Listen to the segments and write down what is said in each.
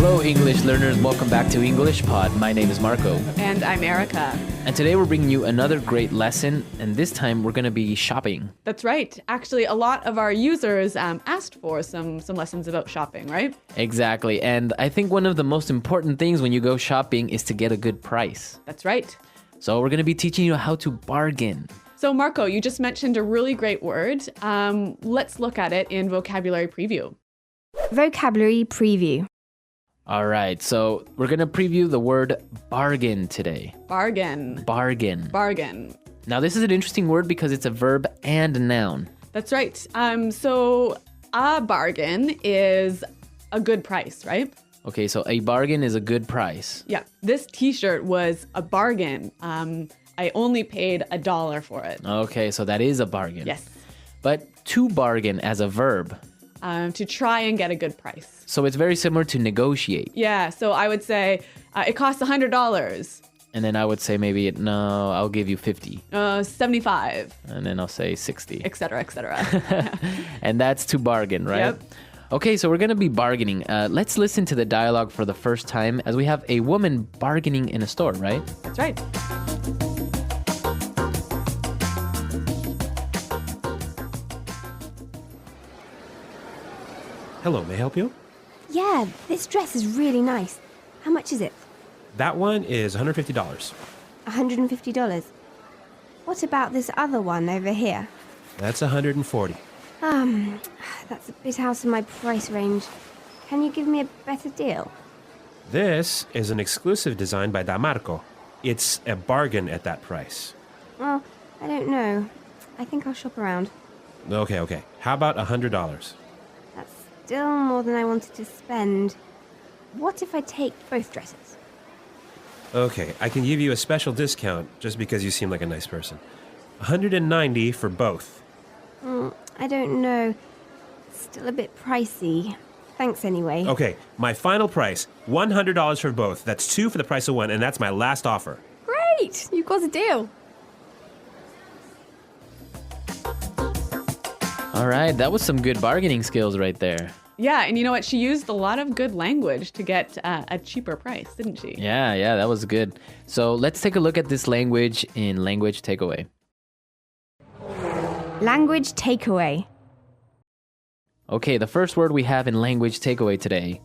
Hello, English learners. Welcome back to English Pod. My name is Marco. And I'm Erica. And today we're bringing you another great lesson. And this time we're going to be shopping. That's right. Actually, a lot of our users asked for some lessons about shopping, right? Exactly. And I think one of the most important things when you go shopping is to get a good price. That's right. So we're going to be teaching you how to bargain. So Marco, you just mentioned a really great word. Let's look at it in vocabulary preview. Vocabulary preview. All right. So we're going to preview the word bargain today. Bargain. Bargain. Bargain. Now, this is an interesting word because it's a verb and a noun. That's right. So a bargain is a good price, right? Okay, so a bargain is a good price. Yeah. This t-shirt was a bargain. I only paid $1 for it. Okay, so that is a bargain. Yes. But to bargain as a verb. To try and get a good price. So it's very similar to negotiate. Yeah, so I would say it costs $100. And then I would say maybe, no, I'll give you 50. 75. And then I'll say 60. Et cetera, et cetera. And that's to bargain, right? Yep. Okay, so we're going to be bargaining. Let's listen to the dialogue for the first time as we have a woman bargaining in a store, right? That's right. Hello, may I help you? Yeah, this dress is really nice. How much is it? That one is $150. $150. What about this other one over here? That's $140. That's a bit out of my price range. Can you give me a better deal? This is an exclusive design by Damarco. It's a bargain at that price. Well, I don't know. I think I'll shop around. Okay. How about $100? That's still more than I wanted to spend. What if I take both dresses? Okay, I can give you a special discount just because you seem like a nice person. $190 for both. I don't know. Still a bit pricey. Thanks anyway. Okay, my final price, $100 for both. That's two for the price of one, and that's my last offer. Great! You've got a deal. All right, that was some good bargaining skills right there. Yeah, and you know what? She used a lot of good language to get a cheaper price, didn't she? Yeah, that was good. So let's take a look at this language in Language Takeaway. Language takeaway. Okay, the first word we have in Language Takeaway today,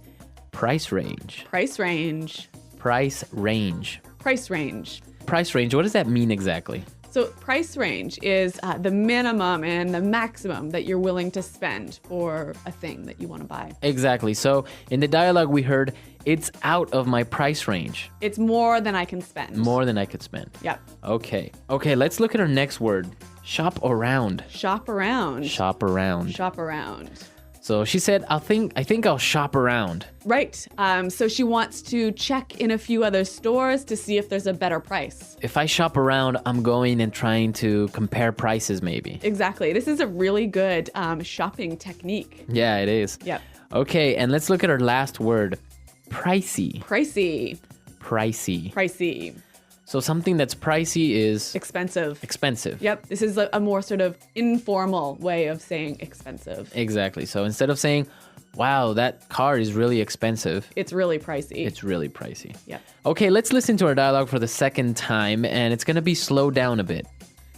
price range. Price range. Price range. Price range. Price range, what does that mean exactly? So price range is the minimum and the maximum that you're willing to spend for a thing that you want to buy. Exactly. So in the dialogue we heard, it's out of my price range. It's more than I can spend. More than I could spend. Yep. Okay, let's look at our next word. Shop around. Shop around. Shop around. Shop around. So she said, I think I'll shop around. Right. So she wants to check in a few other stores to see if there's a better price. If I shop around, I'm going and trying to compare prices maybe. Exactly. This is a really good shopping technique. Yeah, it is. Yep. Okay, and let's look at our last word. Pricey. Pricey. Pricey. Pricey. So something that's pricey is Expensive. expensive. Yep. This is a more sort of informal way of saying expensive. Exactly. So instead of saying, wow, that car is really expensive, It's really pricey. it's really pricey. Yep. Okay, let's listen to our dialogue for the second time, and it's going to be slowed down a bit.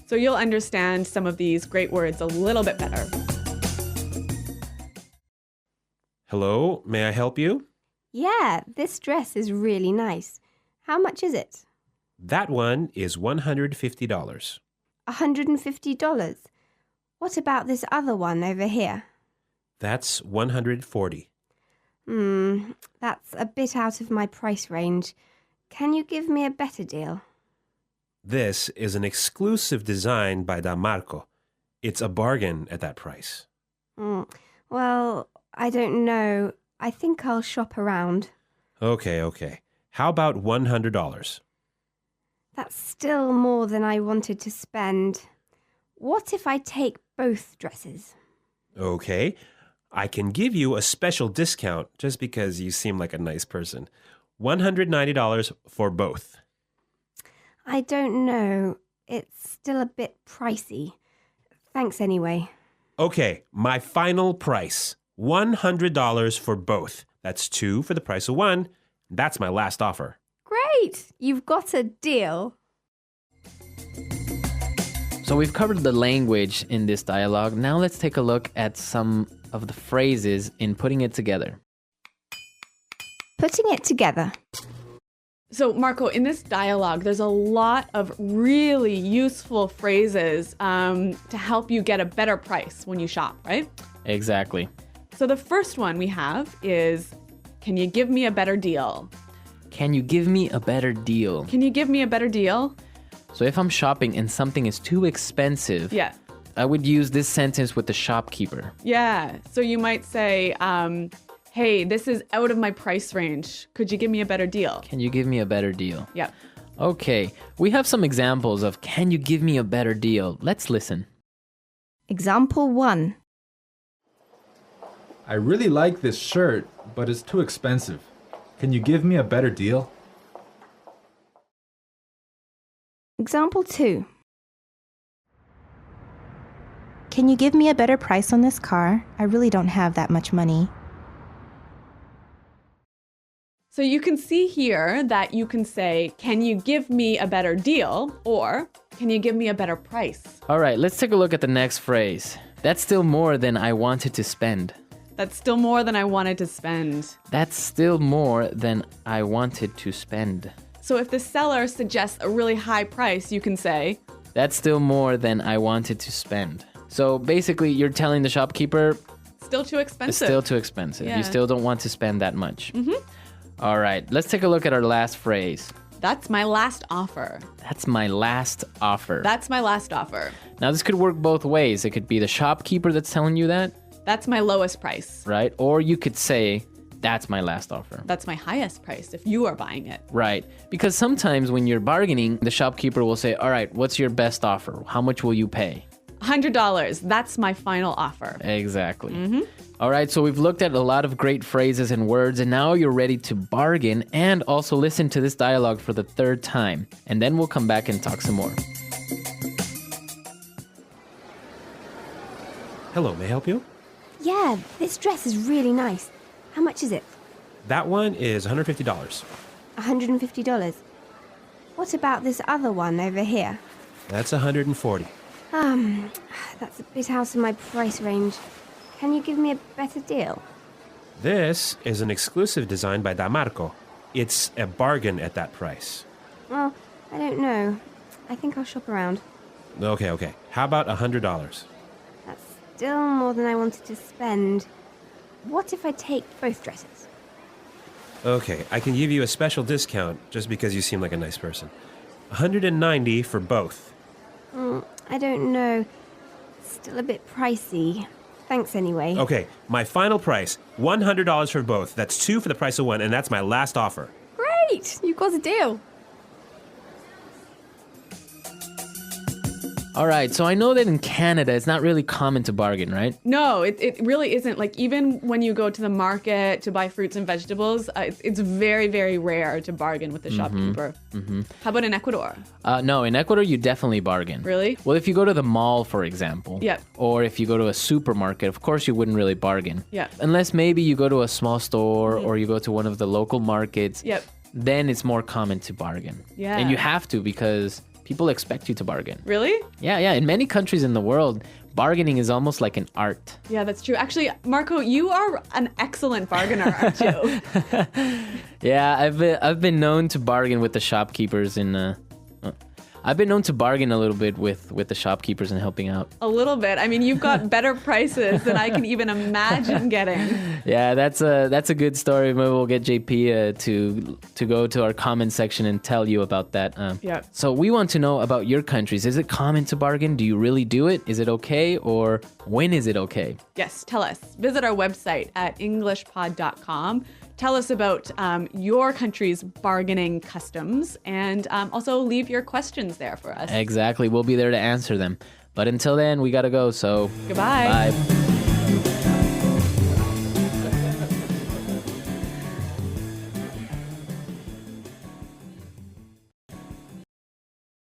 So you'll understand some of these great words a little bit better. Hello, may I help you? Yeah, this dress is really nice. How much is it? That one is $150. $150. What about this other one over here? That's $140. That's a bit out of my price range. Can you give me a better deal? This is an exclusive design by Damarco. It's a bargain at that price. Well, I don't know. I think I'll shop around. Okay. How about $100? That's still more than I wanted to spend. What if I take both dresses? Okay, I can give you a special discount just because you seem like a nice person. $190 for both. I don't know. It's still a bit pricey. Thanks anyway. Okay, my final price, $100 for both. That's 2 for the price of 1. That's my last offer. Great! You've got a deal. So we've covered the language in this dialogue. Now let's take a look at some of the phrases in putting it together. Putting it together. So, Marco, in this dialogue, there's a lot of really useful phrases to help you get a better price when you shop, right? Exactly. So the first one we have is, can you give me a better deal? Can you give me a better deal? Can you give me a better deal? So if I'm shopping and something is too expensive, Yeah. I would use this sentence with the shopkeeper. Yeah. So you might say, hey, this is out of my price range. Could you give me a better deal? Can you give me a better deal? Yeah. Okay, we have some examples of can you give me a better deal? Let's listen. Example 1. I really like this shirt, but it's too expensive. Can you give me a better deal? Example 2. Can you give me a better price on this car? I really don't have that much money. So you can see here that you can say, can you give me a better deal? Or can you give me a better price? All right, let's take a look at the next phrase. That's still more than I wanted to spend. That's still more than I wanted to spend. That's still more than I wanted to spend. So if the seller suggests a really high price, you can say, That's still more than I wanted to spend. So basically, you're telling the shopkeeper still too it's expensive. still too expensive. Yeah. You still don't want to spend that much. All right, let's take a look at our last phrase. That's my last offer. That's my last offer. That's my last offer. Now, this could work both ways. It could be the shopkeeper that's telling you that, That's my lowest price. right? Or you could say, that's my last offer. That's my highest price if you are buying it. Right. Because sometimes when you're bargaining, the shopkeeper will say, all right, what's your best offer? How much will you pay? $100. That's my final offer. Exactly. All right, so we've looked at a lot of great phrases and words, and now you're ready to bargain and also listen to this dialogue for the third time. And then we'll come back and talk some more. Hello, may I help you? Yeah, this dress is really nice. How much is it? That one is $150. $150. What about this other one over here? That's $140. That's a bit out of my price range. Can you give me a better deal? This is an exclusive design by Damarco. It's a bargain at that price. Well, I don't know. I think I'll shop around. Okay. How about $100? That's still more than I wanted to spend. What if I take both dresses? Okay, I can give you a special discount just because you seem like a nice person. $190 for both. I don't know. Still a bit pricey. Thanks anyway. Okay, my final price, $100 for both. That's 2 for the price of 1, and that's my last offer. Great! You've got a deal. All right, so I know that in Canada, it's not really common to bargain, right? No, it really isn't. Like, even when you go to the market to buy fruits and vegetables, it's very, very rare to bargain with the shopkeeper. How about in Ecuador? No, in Ecuador, you definitely bargain. Really? Well, if you go to the mall, for example, Yep. or if you go to a supermarket, of course you wouldn't really bargain. Yeah. Unless maybe you go to a small store or you go to one of the local markets. Yep. Then it's more common to bargain. Yeah. And you have to because people expect you to bargain. Really? Yeah. In many countries in the world, bargaining is almost like an art. Yeah, that's true. Actually, Marco, you are an excellent bargainer, aren't you? Yeah, I've been known to bargain with the shopkeepers I've been known to bargain a little bit with the shopkeepers and helping out. A little bit. I mean, you've got better prices than I can even imagine getting. Yeah, that's a good story. Maybe we'll get JP to go to our comment section and tell you about that. Yeah. So we want to know about your countries. Is it common to bargain? Do you really do it? Is it okay? Or when is it okay? Yes, tell us. Visit our website at englishpod.com. Tell us about your country's bargaining customs and also leave your questions there for us. Exactly. We'll be there to answer them. But until then, we got to go. So Goodbye. Bye.